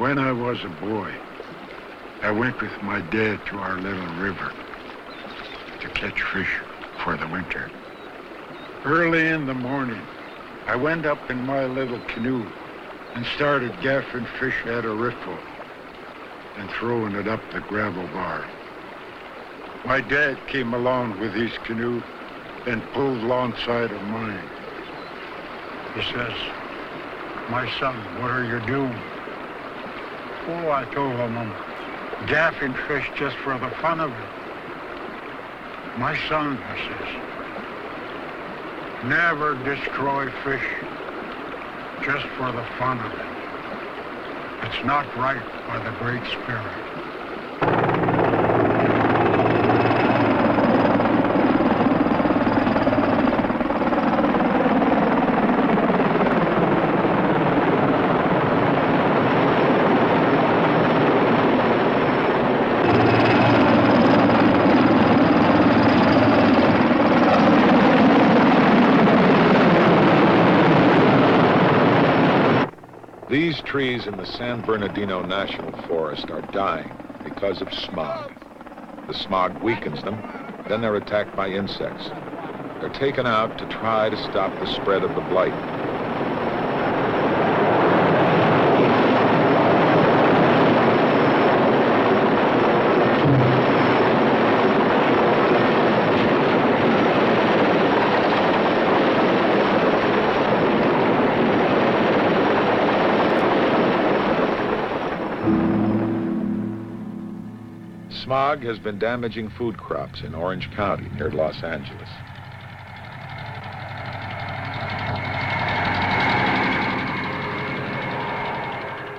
When I was a boy, I went with my dad to our little river to catch fish for the winter. Early in the morning, I went up in my little canoe and started gaffing fish at a riffle and throwing it up the gravel bar. My dad came along with his canoe and pulled alongside of mine. He says, "My son, what are you doing?" "Oh," I told him, "I'm gaffing fish just for the fun of it." "My son," I says, "never destroy fish just for the fun of it. It's not right by the Great Spirit." These trees in the San Bernardino National Forest are dying because of smog. The smog weakens them, then they're attacked by insects. They're taken out to try to stop the spread of the blight. Smog has been damaging food crops in Orange County near Los Angeles.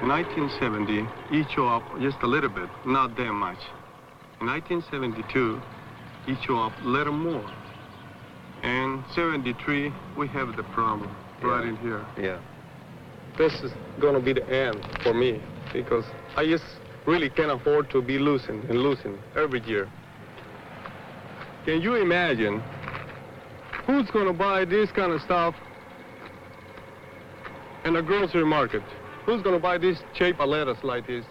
In 1970, it showed up just a little bit, not that much. In 1972, it showed up a little more. And 73, we have the problem right in here. Yeah. This is going to be the end for me because I just really can't afford to be losing and losing every year. Can you imagine who's going to buy this kind of stuff in a grocery market? Who's going to buy this cheap lettuce like this?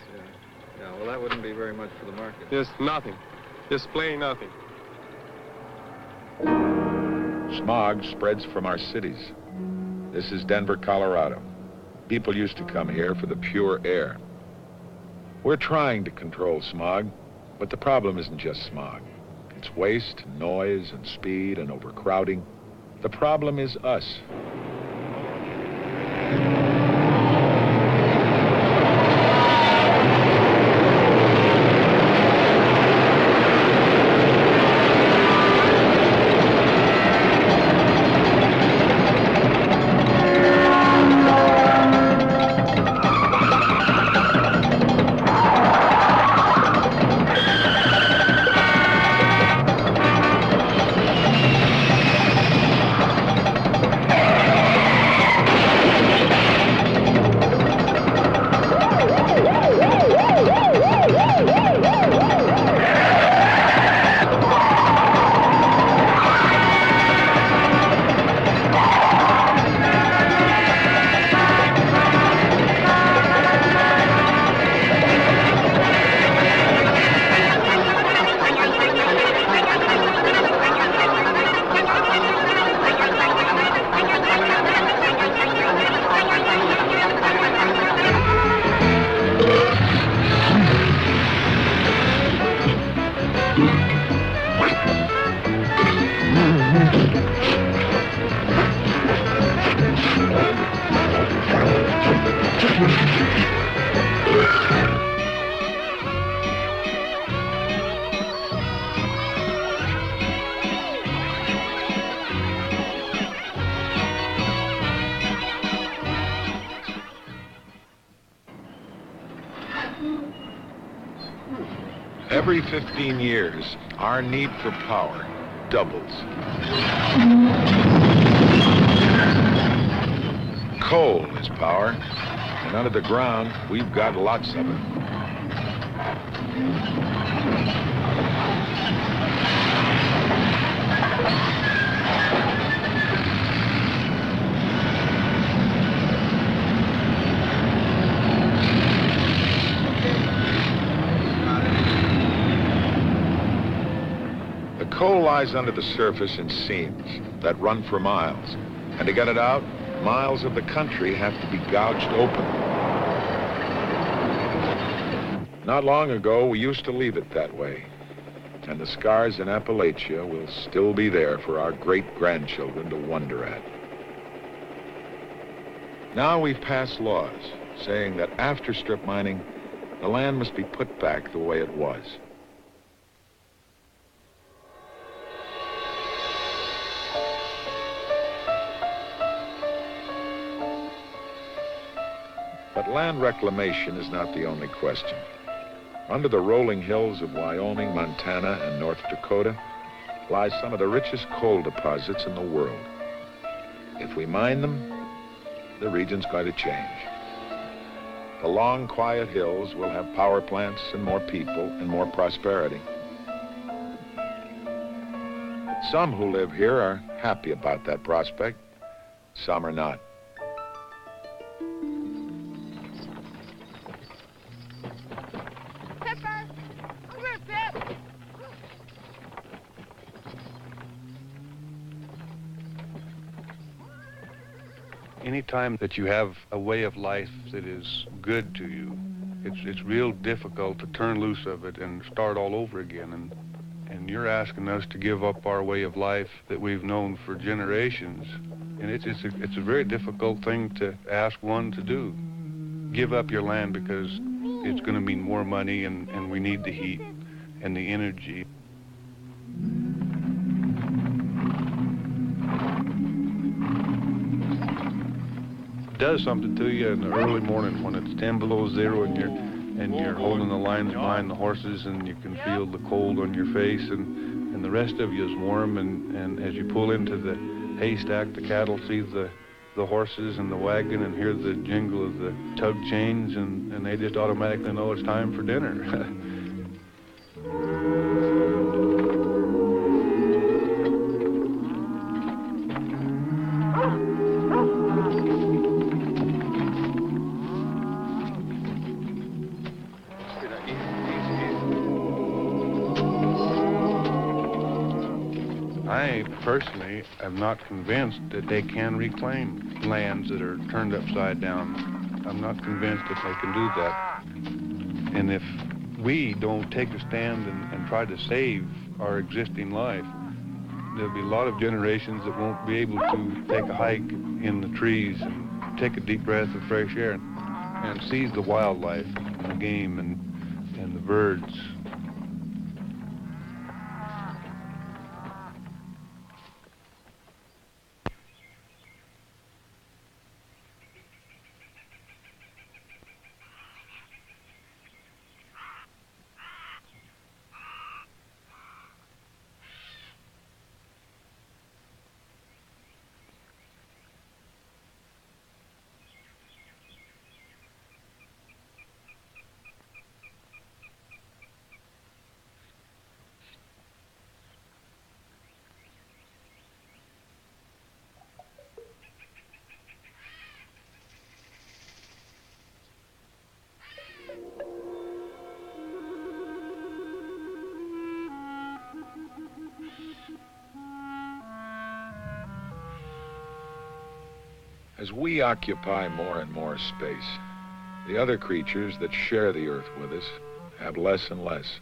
Yeah, well, that wouldn't be very much for the market. Just nothing. Just plain nothing. Smog spreads from our cities. This is Denver, Colorado. People used to come here for the pure air. We're trying to control smog, but the problem isn't just smog. It's waste, noise, and speed, and overcrowding. The problem is us. Every 15 years, our need for power doubles. Coal is power, and under the ground, we've got lots of it. The coal lies under the surface in seams that run for miles. And to get it out, miles of the country have to be gouged open. Not long ago, we used to leave it that way. And the scars in Appalachia will still be there for our great-grandchildren to wonder at. Now we've passed laws saying that after strip mining, the land must be put back the way it was. But land reclamation is not the only question. Under the rolling hills of Wyoming, Montana, and North Dakota lie some of the richest coal deposits in the world. If we mine them, the region's going to change. The long, quiet hills will have power plants and more people and more prosperity. Some who live here are happy about that prospect. Some are not. Anytime that you have a way of life that is good to you, it's real difficult to turn loose of it and start all over again. And you're asking us to give up our way of life that we've known for generations. And it's a very difficult thing to ask one to do. Give up your land because it's going to mean more money and we need the heat and the energy. It does something to you in the early morning when it's 10 below zero and you're holding the lines behind the horses and you can feel the cold on your face and the rest of you is warm and as you pull into the haystack, the cattle see the horses and the wagon and hear the jingle of the tug chains and they just automatically know it's time for dinner. I personally am not convinced that they can reclaim lands that are turned upside down. I'm not convinced that they can do that. And if we don't take a stand and try to save our existing life, there'll be a lot of generations that won't be able to take a hike in the trees and take a deep breath of fresh air and seize the wildlife and the game and the birds. As we occupy more and more space, the other creatures that share the earth with us have less and less.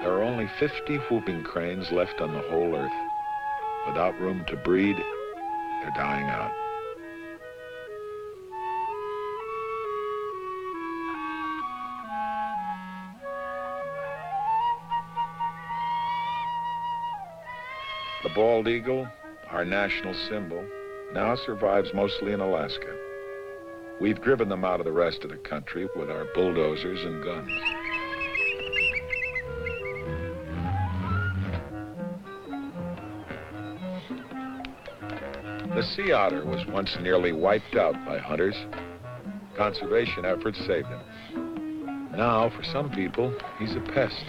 There are only 50 whooping cranes left on the whole earth. Without room to breed, they're dying out. The bald eagle, our national symbol, now survives mostly in Alaska. We've driven them out of the rest of the country with our bulldozers and guns. The sea otter was once nearly wiped out by hunters. Conservation efforts saved him. Now, for some people, he's a pest.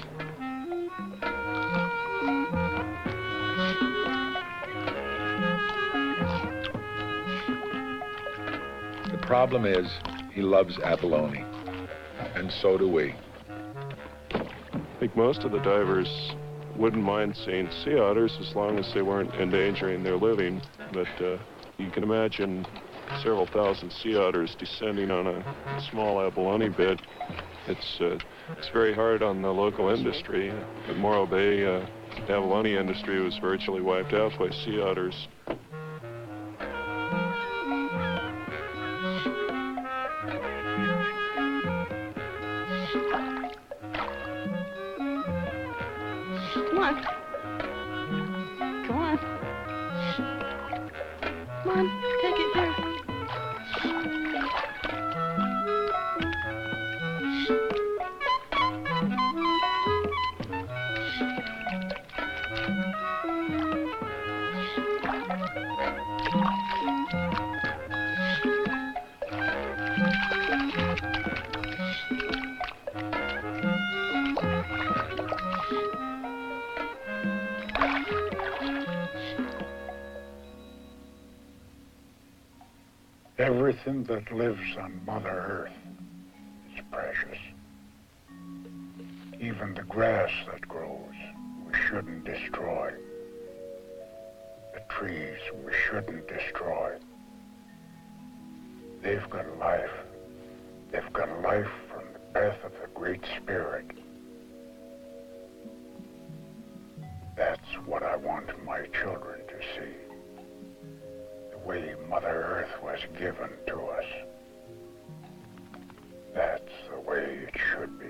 The problem is, he loves abalone, and so do we. I think most of the divers wouldn't mind seeing sea otters as long as they weren't endangering their living, but you can imagine several thousand sea otters descending on a small abalone bed. It's very hard on the local industry. At Morro Bay, the abalone industry was virtually wiped out by sea otters. Come on. Come on. Come on, take it there. Everything that lives on Mother Earth is precious. Even the grass that grows, we shouldn't destroy. The trees, we shouldn't destroy. They've got life. They've got life from the breath of the Great Spirit. That's what I want my children to see. The way Mother Earth was given to us. That's the way it should be.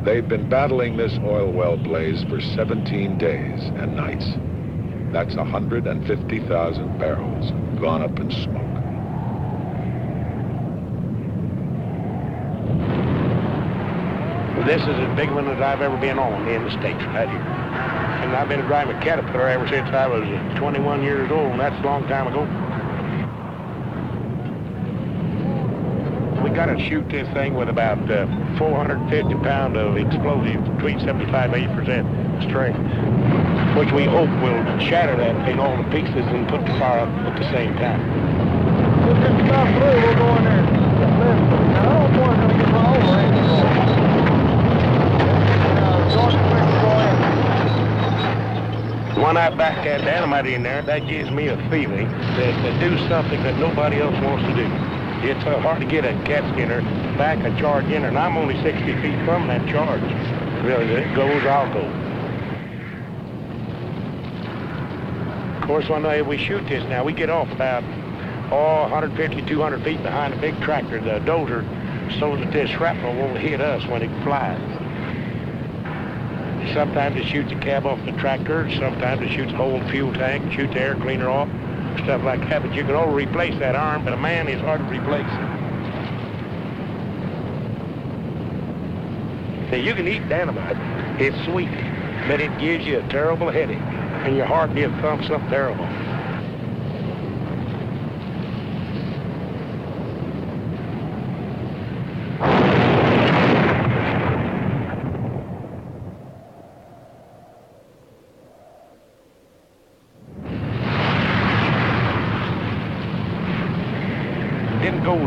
They've been battling this oil well blaze for 17 days and nights. That's 150,000 barrels gone up in smoke. This is as big one as I've ever been on in the States right here. And I've been driving a Caterpillar ever since I was 21 years old, and that's a long time ago. We got to shoot this thing with about 450 pounds of explosive, between 75 and 80% strength, which we hope will shatter that thing all to pieces and put the fire up at the same time. We'll just stop through, we'll go in there. Now, I don't want to get my overhang. When I back that dynamite in there, that gives me a feeling that do something that nobody else wants to do. It's hard to get a cat skinner back a charge in there, and I'm only 60 feet from that charge. Really, it goes, I'll go. Of course, when we shoot this now, we get off about 150, 200 feet behind the big tractor, the dozer, so that this shrapnel won't hit us when it flies. Sometimes it shoots the cab off the tractor, sometimes it shoots a hole in the fuel tank, shoots the air cleaner off, stuff like that. But you can only replace that arm, but a man is hard to replace. Now, you can eat dynamite. It's sweet, but it gives you a terrible headache, and your heart gets thumps up terrible.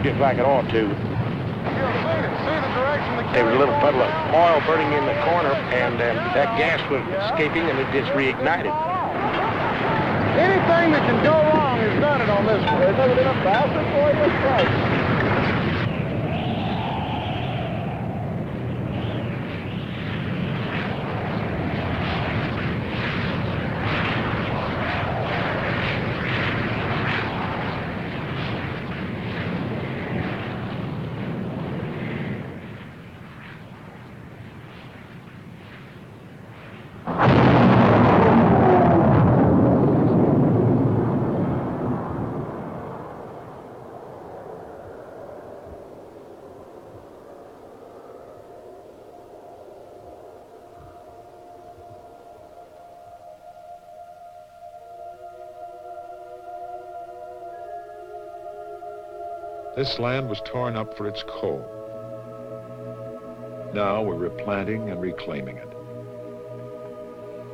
Just like it ought to. There was a little puddle of oil burning in the corner, and that gas was escaping, and it just reignited. Anything that can go wrong has done it on this one. There's never been a faster for you price. This land was torn up for its coal. Now we're replanting and reclaiming it.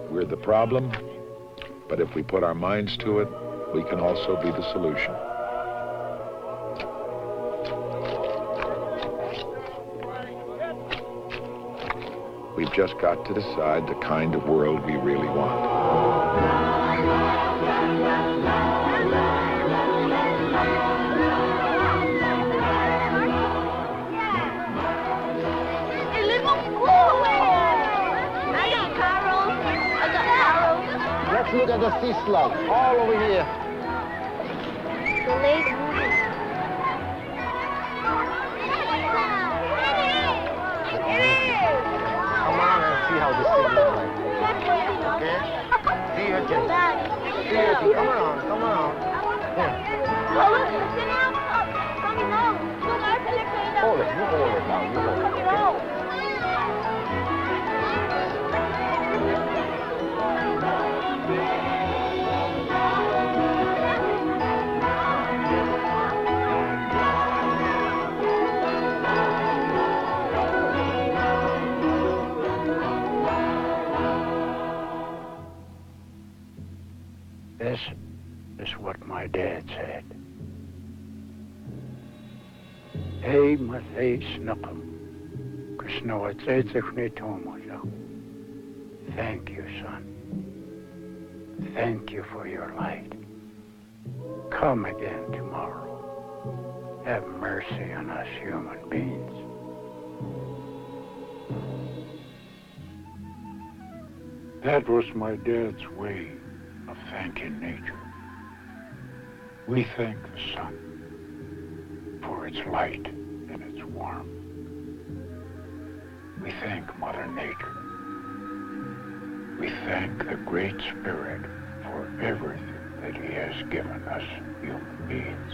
We're the problem, but if we put our minds to it, we can also be the solution. We've just got to decide the kind of world we really want. Let's look at the sea slug, all over here. The lake. Come on and see how this thing looks like. Okay? See you, Jim. See you, Jim. Come on, come on. Here. Hold it, you hold it now, you hold it. Okay? This is what my dad said. Hey, matay snakam. Thank you, son. Thank you for your light. Come again tomorrow. Have mercy on us human beings. That was my dad's way of thanking nature. We thank the sun for its light and its warmth. We thank Mother Nature. We thank the Great Spirit for everything that He has given us human beings.